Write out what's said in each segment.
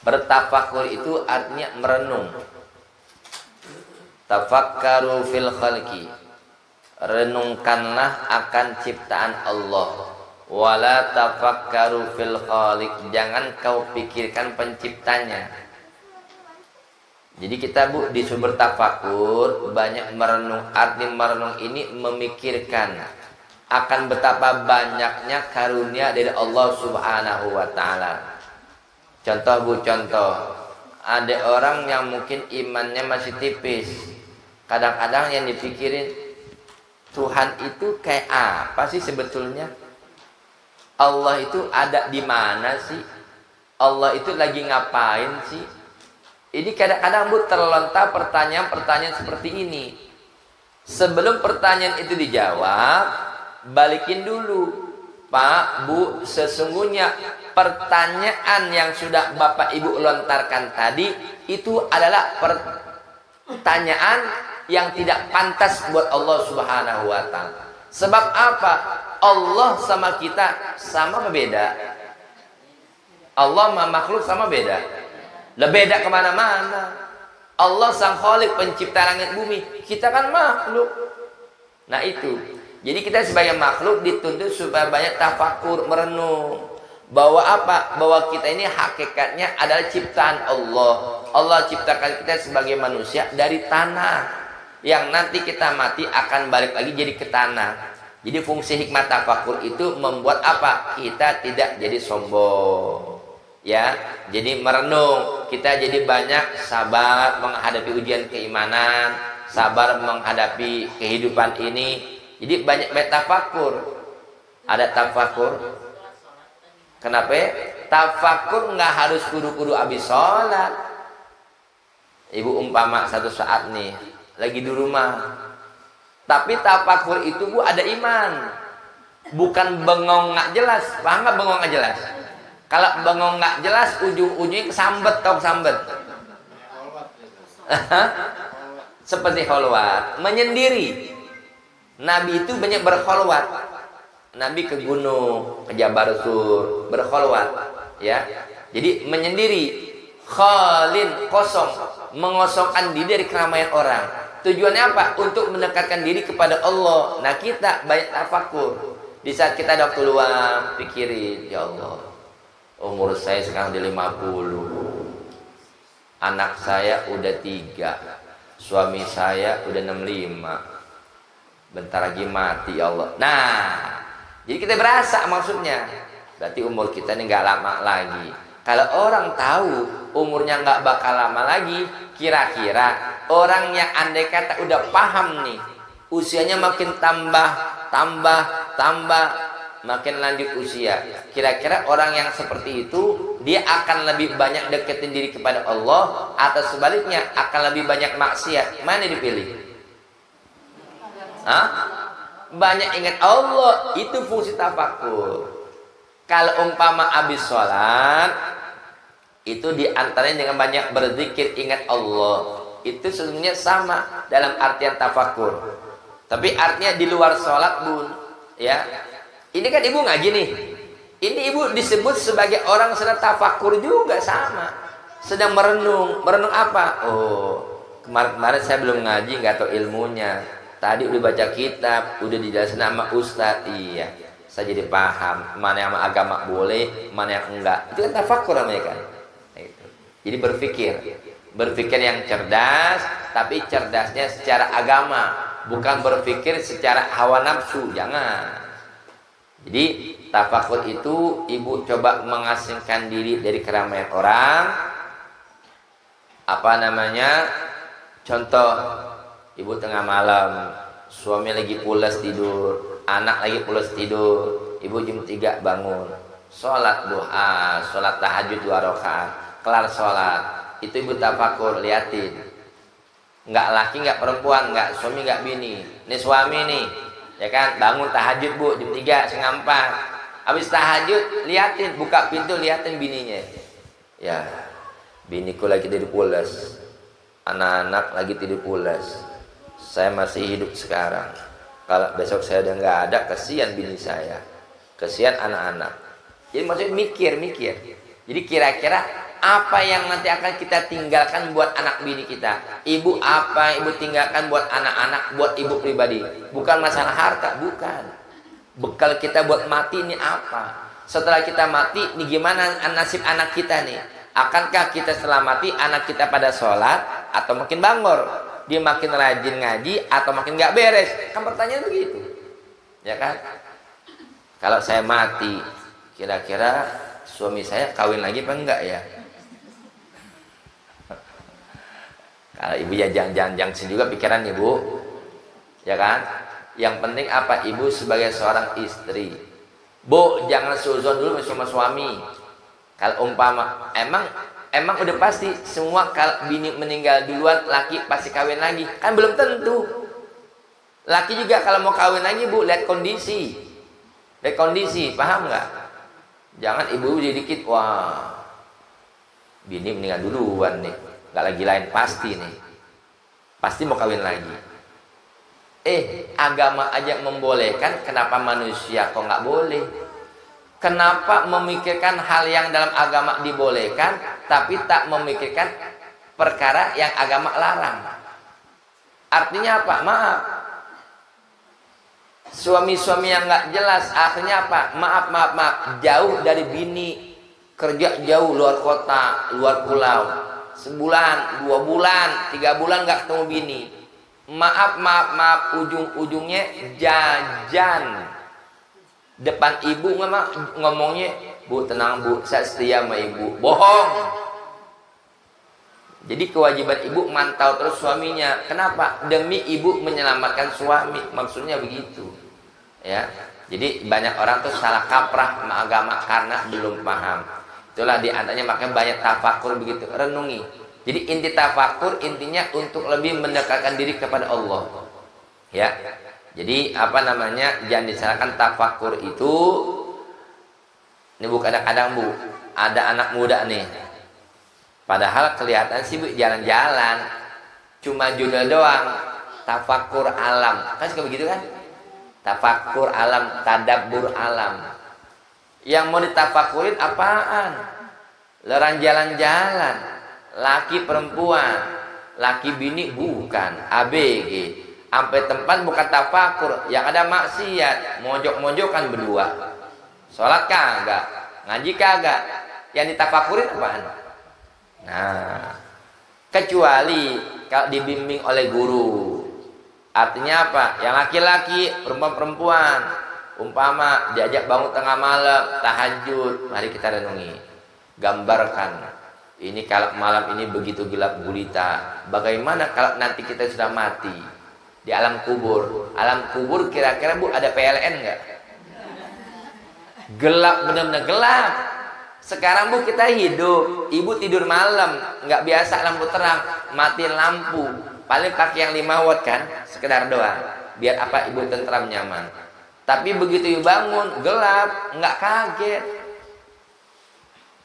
Bertafakur itu artinya merenung. Tafakkaru fil khalqi, renungkanlah akan ciptaan Allah. Wala tafakkaru fil khaliq, jangan kau pikirkan penciptanya. Jadi kita disuruh bertafakur, banyak merenung. Arti merenung ini memikirkan akan betapa banyaknya karunia dari Allah Subhanahu wa taala. Contoh contoh. Ada orang yang mungkin imannya masih tipis. Kadang-kadang yang dipikirin, Tuhan itu kayak apa sih sebetulnya? Allah itu ada di mana sih? Allah itu lagi ngapain sih? Ini kadang-kadang terlontar pertanyaan-pertanyaan seperti ini. Sebelum pertanyaan itu dijawab, balikin dulu. Pak, Bu, sesungguhnya pertanyaan yang sudah Bapak Ibu lontarkan tadi itu adalah pertanyaan yang tidak pantas buat Allah Subhanahu wa taala. Sebab apa? Allah sama kita sama beda. Allah sama makhluk sama beda. Beda kemana-mana. Allah sang Khalik pencipta langit bumi, kita kan makhluk. Nah itu. Jadi kita sebagai makhluk dituntut supaya banyak tafakur, merenung. Bahwa apa? Bahwa kita ini hakikatnya adalah ciptaan Allah. Allah ciptakan kita sebagai manusia dari tanah, yang nanti kita mati akan balik lagi jadi ke tanah. Jadi fungsi hikmah tafakur itu membuat apa? Kita tidak jadi sombong. Ya, jadi merenung. Kita jadi banyak sabar menghadapi ujian keimanan, sabar menghadapi kehidupan ini. Jadi banyak tafakur. Ada tafakur. Kenapa? Tafakur nggak harus kudu-kudu habis sholat. Ibu umpama satu saat nih lagi di rumah, tapi tafakur itu Bu ada iman, bukan bengong nggak jelas. Paham nggak bengong nggak jelas? Kalau bengong nggak jelas, ujung-ujungnya kesambet, tau kesambet. Seperti kholwat, menyendiri. Nabi itu banyak berkholwat. Nabi ke gunung, ke Jabal Sur, berkholwat, ya. Jadi menyendiri, khalin, kosong, mengosongkan diri dari keramaian orang. Tujuannya apa? Untuk mendekatkan diri kepada Allah. Nah kita banyak tafakur. Di saat kita ada waktu luang, pikirin, ya Allah, umur saya sekarang di 50, anak saya udah 3, suami saya udah 65, bentar lagi mati ya Allah. Nah, jadi kita berasa maksudnya, berarti umur kita ini nggak lama lagi. Kalau orang tahu umurnya nggak bakal lama lagi, kira-kira orang yang andai kata udah paham nih, usianya makin tambah, makin lanjut usia, kira-kira orang yang seperti itu dia akan lebih banyak deketin diri kepada Allah atau sebaliknya akan lebih banyak maksiat? Mana dipilih? Hah? Banyak ingat Allah, itu fungsi tafakur. Kalau umpama habis sholat, itu diantaranya dengan banyak berzikir ingat Allah. Itu sesungguhnya sama dalam artian tafakur. Tapi artinya di luar sholat Bun, ya. Ini kan ibu ngaji nih. Ini ibu disebut sebagai orang sedang tafakur juga, sama. Sedang merenung. Merenung apa? Oh, kemarin saya belum ngaji, nggak tahu ilmunya. Tadi udah baca kitab, udah dijelasin sama ustadz. Iya, saya jadi paham mana yang agama boleh, mana yang enggak. Itu kan tafakur namanya kan. Jadi berpikir yang cerdas, tapi cerdasnya secara agama, bukan berpikir secara hawa nafsu. Jangan. Jadi tafakur itu ibu coba mengasingkan diri dari keramaian orang. Apa namanya? Contoh, ibu tengah malam, suami lagi pulas tidur, anak lagi pulas tidur, ibu jam 3 bangun, sholat duha, sholat tahajud 2 rakaat, kelar sholat, itu ibu tafakur, liatin, nggak laki, nggak perempuan, nggak suami, nggak bini, ini suami nih, ya kan, bangun tahajud Bu, jam 3, setengah 4, habis tahajud, liatin, buka pintu, liatin bininya, ya, biniku lagi tidur pulas, anak-anak lagi tidur pulas, saya masih hidup sekarang, kalau besok saya udah nggak ada, kesian bini saya, kesian anak-anak. Jadi maksudnya mikir. Jadi kira-kira apa yang nanti akan kita tinggalkan buat anak bini kita? Ibu apa ibu tinggalkan buat anak-anak, buat ibu pribadi? Bukan masalah harta, bukan. Bekal kita buat mati ini apa? Setelah kita mati, ini gimana nasib anak kita nih? Akankah kita setelah mati anak kita pada sholat atau makin bangor? Dia makin rajin ngaji atau makin nggak beres? Kan pertanyaan begitu, ya kan? Kalau saya mati, kira-kira suami saya kawin lagi apa enggak ya? Kalau ibu ya jangan juga pikiran ibu, ya kan? Yang penting apa? Ibu sebagai seorang istri, bu jangan suzon dulu sama suami. Kalau umpama emang udah pasti semua kalau bini meninggal duluan laki pasti kawin lagi, kan belum tentu. Laki juga kalau mau kawin lagi bu lihat kondisi, paham nggak? Jangan ibu jadi dikit, wah bini meninggal duluan nih, nggak lagi lain pasti mau kawin lagi. Agama aja membolehkan, kenapa manusia kok nggak boleh? Kenapa memikirkan hal yang dalam agama dibolehkan tapi tak memikirkan perkara yang agama larang? Artinya apa? Maaf, suami-suami yang nggak jelas akhirnya apa? Maaf, jauh dari bini, kerja jauh luar kota, luar pulau, sebulan, 2 bulan, 3 bulan nggak ketemu bini. Maaf, ujung-ujungnya jajan. Depan ibu ngomongnya, bu tenang bu, saya setia sama ibu. Bohong. Jadi kewajiban ibu mantau terus suaminya. Kenapa? Demi ibu menyelamatkan suami. Maksudnya begitu, ya. Jadi banyak orang tuh salah kaprah sama agama karena belum paham. Itulah diantaranya makanya banyak tafakur begitu, renungi. Jadi inti tafakur intinya untuk lebih mendekatkan diri kepada Allah, ya. Jadi apa namanya, jangan disalahkan tafakur itu. Ini bu kadang-kadang bu ada anak muda nih, padahal kelihatan sih bu jalan-jalan cuma judul doang, tafakur alam, kan suka begitu kan? Tafakur alam, tadabbur alam. Yang mau ditafakurin apaan? Lerang jalan-jalan, laki perempuan, laki bini bukan, ABG. Sampai tempat bukan tafakur, yang ada maksiat, mojok-mojokan berdua. Sholat kagak, ngaji kagak, yang ditafakurin apaan? Nah, kecuali kalau dibimbing oleh guru. Artinya apa? Yang laki-laki, perempuan-perempuan, umpama diajak bangun tengah malam, tahajud, mari kita renungi. Gambarkan, ini kalau malam ini begitu gelap gulita, bagaimana kalau nanti kita sudah mati di alam kubur? Alam kubur kira-kira bu ada PLN nggak? Gelap, benar-benar gelap. Sekarang bu kita hidup, ibu tidur malam nggak biasa lampu terang, matiin lampu, paling pakai yang 5 watt kan, sekedar doang, biar apa ibu tentram nyaman. Tapi begitu ibu bangun gelap, nggak kaget.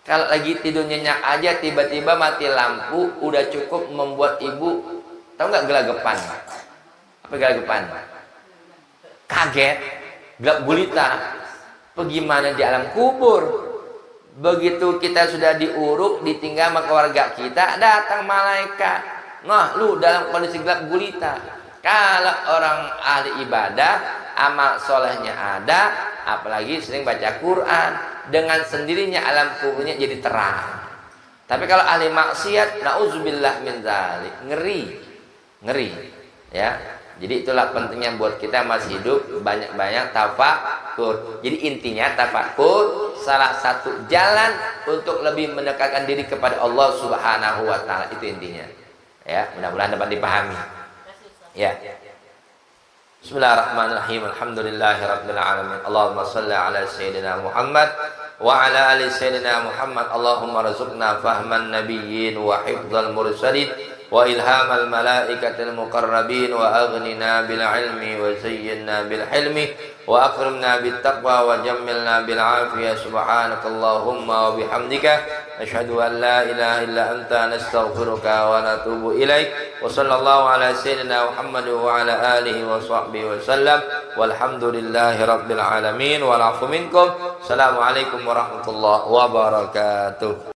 Kalau lagi tidur nyenyak aja tiba-tiba mati lampu, udah cukup membuat ibu tahu nggak gelagapan? Apa gelagapan? Kaget, gelap gulita. Bagaimana di alam kubur? Begitu kita sudah diuruk, ditinggal sama keluarga kita, datang malaikat. Nah, lu dalam kondisi gelap gulita. Kalau orang ahli ibadah, amal solehnya ada, apalagi sering baca Quran, dengan sendirinya alam kuburnya jadi terang. Tapi kalau ahli maksiat, nauzubillah min dzalik, ngeri, ya. Jadi itulah pentingnya buat kita masih hidup banyak-banyak tafakur. Jadi intinya tafakur salah satu jalan untuk lebih mendekatkan diri kepada Allah Subhanahu wa taala, itu intinya. Ya, mudah-mudahan dapat dipahami. Ya. Bismillahirrahmanirrahim. Alhamdulillahirabbil alamin. Allahumma shalli ala sayyidina Muhammad wa ala ali sayyidina Muhammad. Allahumma rzuqna fahman nabiyyin wa hifdzal mursalin wa ilhamal malaikatil muqarrabin wa aghnina bil ilmi wa zayyinna bil hilmi wa akrimna bit taqwa wa jammilna bil afiyah. Subhanakallahumma wa bihamdika asyhadu an la ilaha illa anta nastaghfiruka wa natubu ilaik. Wa sallallahu ala sayyidina Muhammad wa ala alihi wa sahbihi wa sallam walhamdulillahi rabbil alamin wal afu minkum. Assalamualaikum warahmatullahi wabarakatuh.